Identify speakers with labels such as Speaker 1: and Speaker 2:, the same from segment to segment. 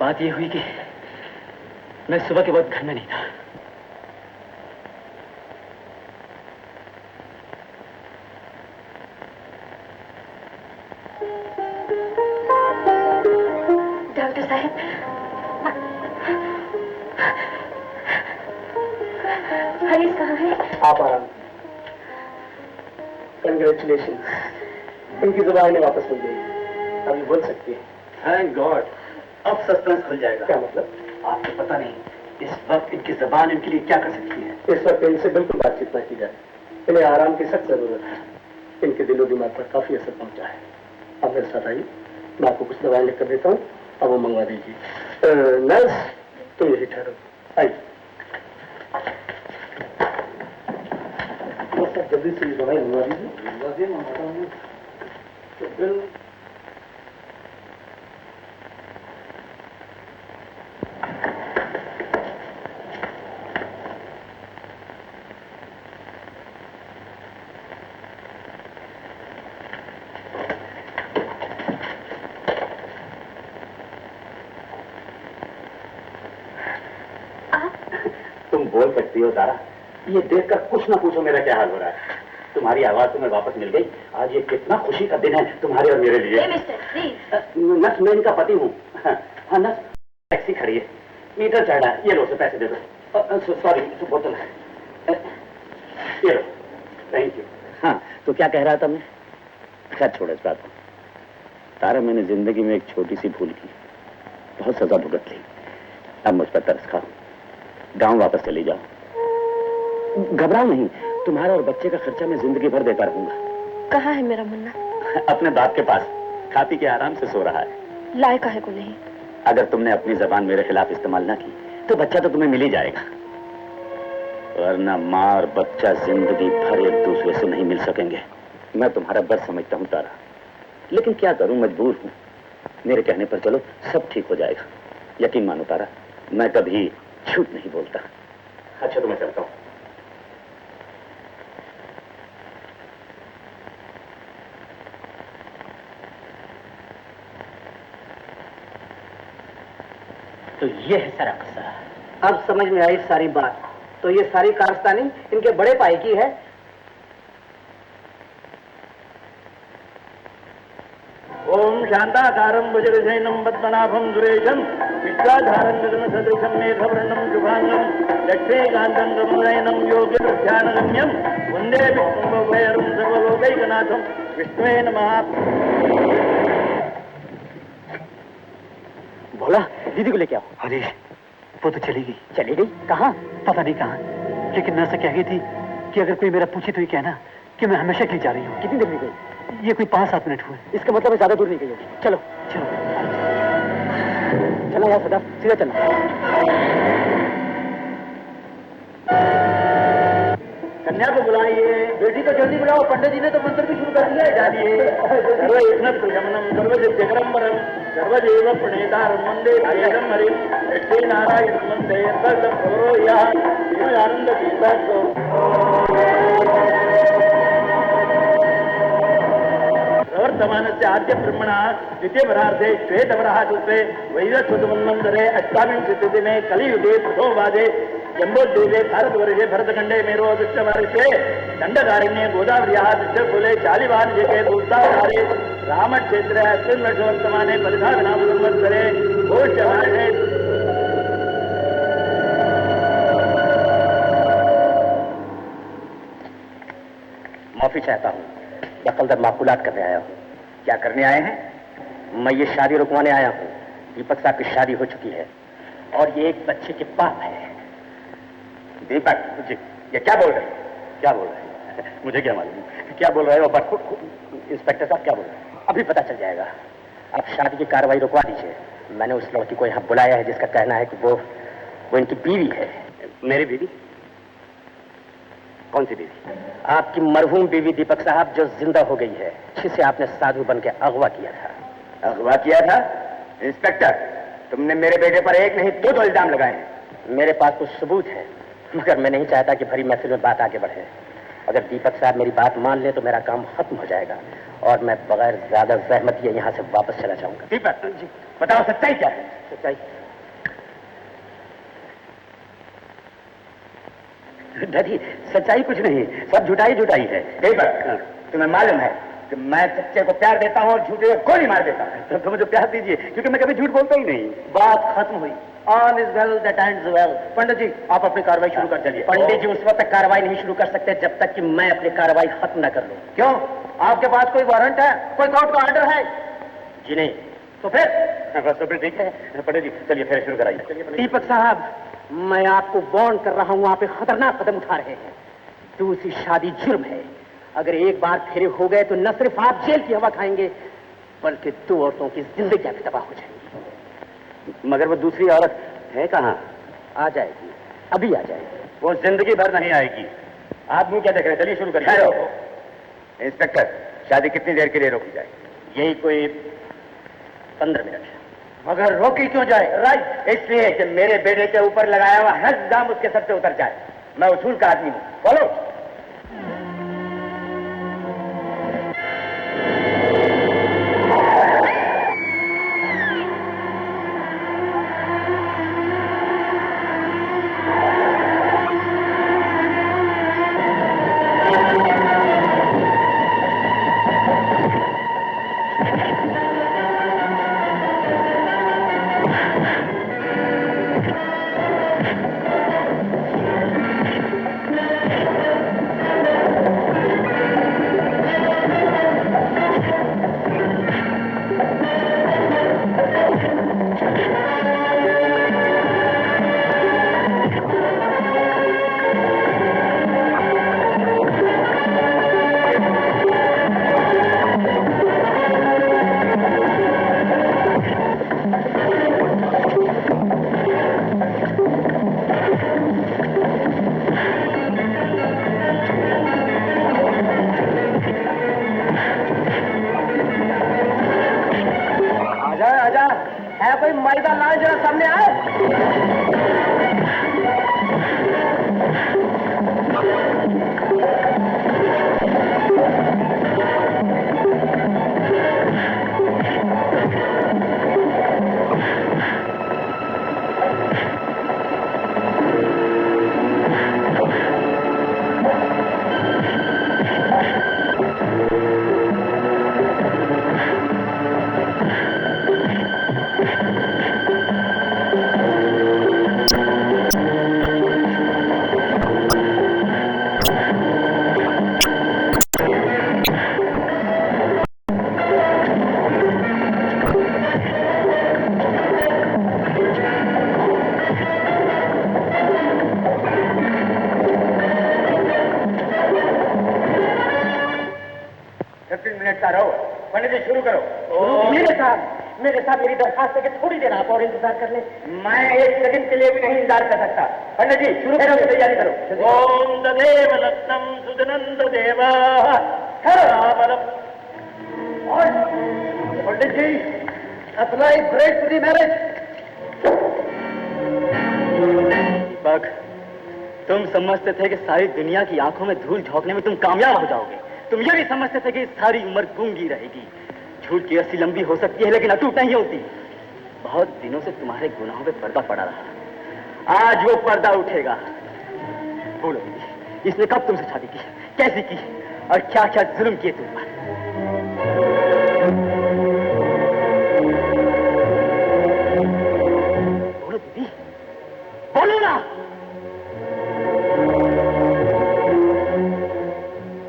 Speaker 1: बात यह हुई कि मैं सुबह के वक्त घर में नहीं था।
Speaker 2: डॉक्टर साहब, हरीश कहाँ है?
Speaker 3: आप आराम। कंग्रेचुलेशन, इनकी जुबान वापस मिल गई, अभी बोल सकती है।
Speaker 1: थैंक गॉड, अब सस्पेंस खुल जाएगा।
Speaker 3: क्या मतलब?
Speaker 1: आपको पता नहीं इस वक्त इनकी जुबान इनके लिए क्या कर सकती है।
Speaker 3: इस वक्त इनसे बिल्कुल बातचीत न की जाए, इन्हें आराम की सख्त जरूरत है। इनके दिलो दिमाग पर काफी असर पहुंचा है। आप मेरे साथ आइए, मैं आपको कुछ दवाएं लिख कर देता हूँ, अब वो मंगवा दीजिए। नर्स, तुम यही ठहरो, आइए। जल्दी से ये दवाई मंगवा दीजिए। मंगवाता हूँ तो बिल
Speaker 1: तुम बोल सकती हो तारा, ये देखकर कुछ ना पूछो मेरा क्या हाल हो रहा है। तुम्हारी आवाज तुम्हें वापस मिल गई। आज ये कितना खुशी का दिन है तुम्हारे और मेरे लिए। नस, मैं इनका पति हूँ। हाँ नस, टैक्सी खड़ी है, मीटर चढ़ा है, ये लो से पैसे दे दो। सॉरी, बोतल है, ये लो। Thank you. हाँ, तो क्या कह रहा था मैं? खैर छोड़ो इस बात को। तारा, मैंने जिंदगी में एक छोटी सी भूल की, बहुत सजा भुगत ली। अब मुझ पर तरस खाओ, गांव वापस चली जाओ। घबराओ नहीं, तुम्हारा और बच्चे का खर्चा मैं जिंदगी भर देता रहूंगा।
Speaker 2: कहाँ है मेरा मुन्ना?
Speaker 1: अपने बाप के पास, खा पी के आराम से सो रहा है।
Speaker 2: लाए काहे को नहीं?
Speaker 1: अगर तुमने अपनी जबान मेरे खिलाफ इस्तेमाल ना की तो बच्चा तो तुम्हें मिल ही जाएगा, वरना माँ और बच्चा जिंदगी भर एक दूसरे से नहीं मिल सकेंगे। मैं तुम्हारा दर्द समझता हूँ तारा, लेकिन क्या करूं, मजबूर हूं। मेरे कहने पर चलो, सब ठीक हो जाएगा। यकीन मानो तारा, मैं कभी झूठ नहीं बोलता। अच्छा तो मैं चलता हूं। तो ये है सारा किस्सा।
Speaker 3: अब समझ में आई सारी बात। तो ये सारी कारस्तानी इनके बड़े भाई की है।
Speaker 1: ओम शांताकारं भुजगशयनं पद्मनाभं सुरेशं विश्वाधारं गगनसदृशं मेघवर्णं शुभांगं लक्ष्मीकान्तं कमलनयनं योगिध्यानगम्यं वन्दे विष्णुं भयं सर्वलोकैकनाथं विष्णुवे नमः। भोला, दीदी को लेके आओ।
Speaker 3: अरे वो तो चली गई।
Speaker 1: चली गई? कहाँ?
Speaker 3: पता नहीं कहाँ, लेकिन नर्स कह गई थी कि अगर कोई मेरा पूछे तो ये कहना कि मैं हमेशा के लिए जा रही हूँ।
Speaker 1: कितनी देर में गई?
Speaker 3: ये कोई 5-7 मिनट हुए।
Speaker 1: इसका मतलब है ज्यादा दूर नहीं गई होगी। चलो
Speaker 3: चलो
Speaker 1: चलो यार सदा, सीधा चलना। कन्या को बुलाइए। बेटी को जल्दी बुलाओ, पंडित जी ने तो मंत्र भी शुरू कर दिया है। जानिए। सर्वयज्ञप्रशमनं सर्वसिद्धिकरं सर्वदेव प्रणेतारं वन्दे नारायणं हरिं लक्ष्मी नारायणं वन्दे सर्वभरो यः श्रीमदानन्दतीर्थो। प्रवर्तमानस्य आद्य ब्रह्मणा द्वितीय वरार्धे श्वेतवराहतुत्वे वैवस्वतमन्वन्तरे अष्टाविंशतिदिने कलियुगे प्रथमवादे जम्बोद्वीपे भारतवर्षे भरतखण्डे मेरोदृष्टवर्षे दण्डकारण्ये गोदावर्याः दृष्टकुले शालिवार्षिके दूतावतारे रामक्षेत्रे अस्मिन् वर्षवर्तमाने परिधानामसंवत्सरे घोषमासे। माफी चाहता हूँ, दखलदर माकूलात करने आया हूँ। क्या करने आए हैं? मैं ये शादी रुकवाने आया हूँ। दीपक साहब की शादी हो चुकी है और ये एक बच्चे के बाप है। दीपक जी, ये क्या बोल रहे हैं? क्या बोल रहे हैं? मुझे क्या मालूम क्या बोल रहे हो? इंस्पेक्टर साहब क्या बोल रहे हैं? अभी पता चल जाएगा। आप शादी की कार्रवाई रुकवा दीजिए। मैंने उस लड़की को यहाँ बुलाया है जिसका कहना है कि वो इनकी बीवी है। मेरी बीवी? कौन सी बीवी? आपकी मरहूम बीवी दीपक साहब, जो जिंदा हो गई है, जिसे आपने साधु बन के अगवा किया था। अगवा किया था? इंस्पेक्टर, तुमने मेरे बेटे पर एक नहीं 2 इल्जाम लगाए हैं। मेरे पास कुछ सबूत है, मगर मैं नहीं चाहता कि भरी महफिल में बात आगे बढ़े। अगर दीपक साहब मेरी बात मान ले तो मेरा काम खत्म हो जाएगा
Speaker 3: और मैं बगैर ज्यादा जहमत ये यहाँ से वापस चला जाऊंगा।
Speaker 1: दीपक जी बताओ सच्चाई क्या है?
Speaker 3: सच्चाई दादी सच्चाई कुछ नहीं, सब झूठाई झूठाई है।
Speaker 1: दीपक तुम्हें मालूम है कि मैं सच्चे को प्यार देता हूँ और झूठे को गोली मार देता हूँ।
Speaker 3: तो मुझे प्यार दीजिए, क्योंकि मैं कभी झूठ बोलता ही नहीं।
Speaker 1: बात खत्म हुई। All is well that ends well। पंडित जी आप अपनी कार्रवाई शुरू कर चलिए।
Speaker 3: पंडित जी उस वक्त तक कार्रवाई नहीं शुरू कर सकते जब तक कि मैं अपनी कार्रवाई खत्म न कर लूं।
Speaker 1: क्यों? आपके पास कोई वारंट है, कोई कोर्ट का ऑर्डर है?
Speaker 3: जी नहीं।
Speaker 1: तो फिर बस तो फिर ठीक है। पंडित जी चलिए फिर शुरू कराइए।
Speaker 3: दीपक साहब मैं आपको वार्न कर रहा हूं, आप एक खतरनाक कदम उठा रहे हैं। दूसरी शादी जुर्म है। अगर एक बार फेरे हो गए तो न सिर्फ आप जेल की हवा खाएंगे बल्कि 2 औरतों की जिंदगी तबाह हो जाएंगी। मगर वो दूसरी औरत है कहाँ? आ जाएगी, अभी आ जाएगी।
Speaker 1: वो जिंदगी भर नहीं आएगी। आप मुंह क्या देख रहे हैं? चलिए शुरू करिए। इंस्पेक्टर शादी कितनी देर के लिए रोकी जाए?
Speaker 3: यही कोई 15 मिनट।
Speaker 1: मगर रोकी क्यों जाए? राइट, इसलिए कि मेरे बेटे के ऊपर लगाया हुआ हर दाम उसके सर से उतर जाए। मैं उसूल का आदमी हूँ। बोलो।
Speaker 3: मेरे साथ मेरी दरखास्त है कि थोड़ी देर आप और इंतजार कर लें।
Speaker 1: मैं 1 सेकंड के लिए भी नहीं इंतजार कर सकता। पंडित जी शुरू करो, तैयारी करो। ओम तदेव लग्नम सुदनंद देवा। Pandit ji apply great to the marriage.
Speaker 3: Deepak तुम समझते थे कि सारी दुनिया की आंखों में धूल झोंकने में तुम कामयाब हो जाओगे। तुम ये भी समझते थे कि सारी उम्र गूंगी रहेगी। झूठ की रस्सी लंबी हो सकती है लेकिन अटूट नहीं होती। बहुत दिनों से तुम्हारे गुनाहों पे पर्दा पड़ा रहा, आज वो पर्दा उठेगा। बोलो इसने कब तुमसे शादी की, कैसी की और क्या क्या जुल्म किए तुम पर? बोलो दीदी, बोलो ना।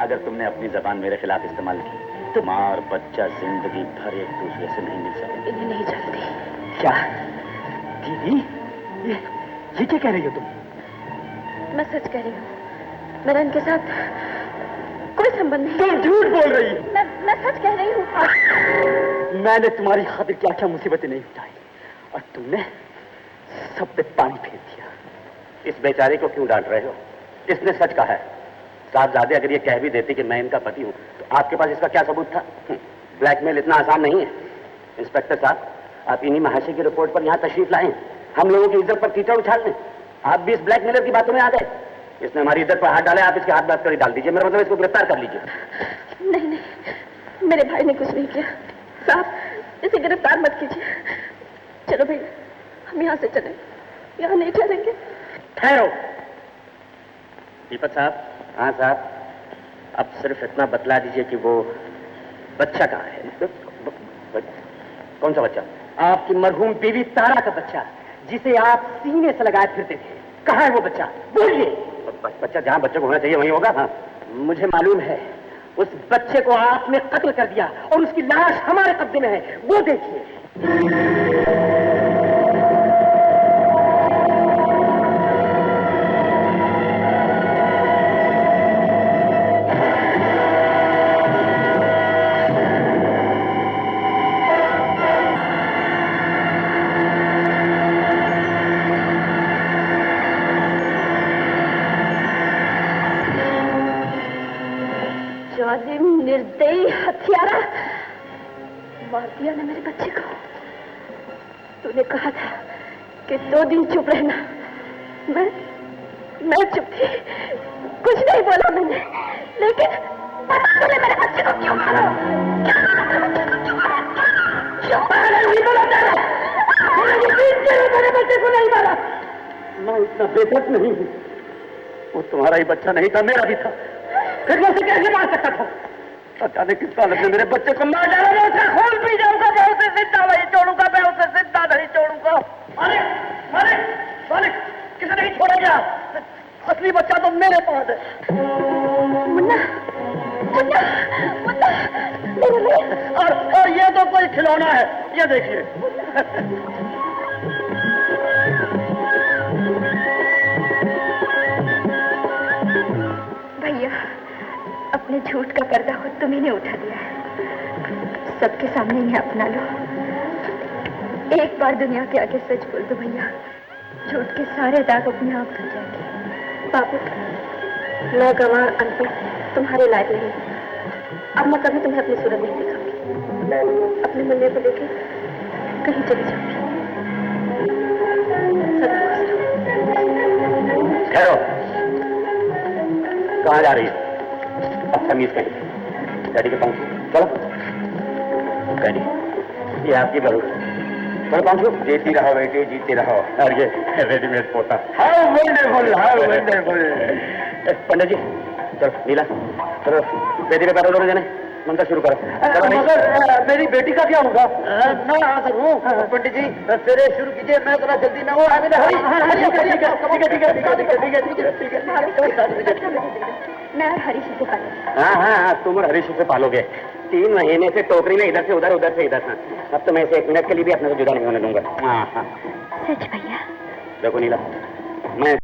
Speaker 1: अगर तुमने अपनी जबान मेरे खिलाफ इस्तेमाल की तो माँ और बच्चा जिंदगी भर एक दूसरे से नहीं मिल सकते।
Speaker 2: इन्हें नहीं जानती।
Speaker 3: क्या दीदी ये क्या कह रही हो तुम?
Speaker 2: मैं सच कह रही हूँ, मेरा इनके साथ कोई संबंध नहीं।
Speaker 3: तुम झूठ बोल रही हो।
Speaker 2: मैं सच कह रही हूँ।
Speaker 3: मैंने तुम्हारी खातिर क्या क्या मुसीबतें नहीं उठाई और तुमने सब पे पानी फेर दिया।
Speaker 1: इस बेचारे को क्यों डांट रहे हो? इसने सच कहा है। साहबजादे अगर ये कह भी देते कि मैं इनका पति हूं तो आपके पास इसका क्या सबूत था? ब्लैकमेल इतना आसान नहीं है। इंस्पेक्टर साहब आप इन्हीं महाशय की रिपोर्ट पर यहाँ तशरीफ लाएं, हम लोगों की इज्जत पर कीचड़ उछाल लें। आप भी इस ब्लैकमेलर की बातों में आ गए। इसने हमारी इज्जत पर हाथ डाले, आप इसके हाथ बात कर डाल दीजिए। मेरा मतलब इसको गिरफ्तार कर लीजिए।
Speaker 2: नहीं नहीं, मेरे भाई ने कुछ नहीं किया। साहब इसे गिरफ्तार मत कीजिए। चलो भैया हम यहाँ से चलें, यहाँ नहीं ठहरेंगे।
Speaker 3: ठहरो दीपक साहब। हाँ साहब, अब सिर्फ इतना बतला दीजिए कि वो बच्चा कहाँ है। कौन सा बच्चा? आपकी मरहूम बीवी तारा का बच्चा, जिसे आप सीने से लगाए फिरते थे। कहाँ है वो बच्चा? बोलिए। बच्चा जहाँ बच्चे को होना चाहिए वहीं होगा। हाँ मुझे मालूम है, उस बच्चे को आपने कत्ल कर दिया और उसकी लाश हमारे कब्जे में है। वो देखिए।
Speaker 2: जालिम निर्दयी हत्यारा, मार दिया ना मेरे बच्चे को। तूने कहा था कि 2 दिन चुप रहना। मैं चुप थी, कुछ नहीं बोला मैंने, लेकिन तूने मेरे बच्चे को क्यों मारा? मेरे बच्चे को नहीं मारा।
Speaker 3: मैं इतना बेबस नहीं हूँ। वो तुम्हारा ही बच्चा नहीं था, मेरा भी था। फिर मैं उसे कैसे मार सकता था? पता नहीं किस हालत में मेरे बच्चे को मार डाला। मैं उसका खून पी जाऊंगा, मैं उसे जिंदा नहीं छोड़ूंगा, मैं उसे जिंदा नहीं छोड़ूंगा। मालिक मालिक मालिक, किसे नहीं छोड़ा गया? असली बच्चा तो मेरे पास है।
Speaker 2: मुन्ना मुन्ना मुन्ना,
Speaker 3: और ये तो कोई खिलौना है, ये देखिए।
Speaker 2: भैया अपने झूठ का पर्दा खुद तुम्ही ने उठा दिया है। सबके सामने ही अपना लो। एक बार दुनिया के आगे सच बोल दो भैया, झूठ के सारे दाग अपने आप धुल जाएंगे। बाबू मैं गंवार अनपढ़ तुम्हारे लायक नहीं, अब मैं कभी तुम्हें अपनी सूरत नहीं दिखाऊंगी। मैं अपने मुन्ने को लेकर कहीं चली जाऊंगी। सदा खुश रहो।
Speaker 3: ठहरो, कहाँ जा रही है? अब तमीज कहीं डैडी के पास चलो। डैडी ये आपकी बहू है, चलो पहुंचो। जीती रहो बेटी, जीती रहो। और ये रेडीमेड पोता। How wonderful, how wonderful. Pandit ji चलो, नीला चलो, बेटी के पैरों लोग जाने मंत्र शुरू करो। मगर मेरी बेटी का क्या होगा? मैं हाजिर हूँ पंडित जी, तेरे शुरू कीजिए। मैं थोड़ा जल्दी में हूँ।
Speaker 2: मैं हरीश से पालूंगी।
Speaker 3: हाँ, तुम और हरीश से पालोगे। 3 महीने से टोकरी में इधर से उधर, उधर से इधर। अब तो मैं इसे 1 मिनट के लिए भी अपने को जुदा नहीं होने दूंगा। हाँ।
Speaker 2: सच भैया?
Speaker 3: देखो नीला, मैं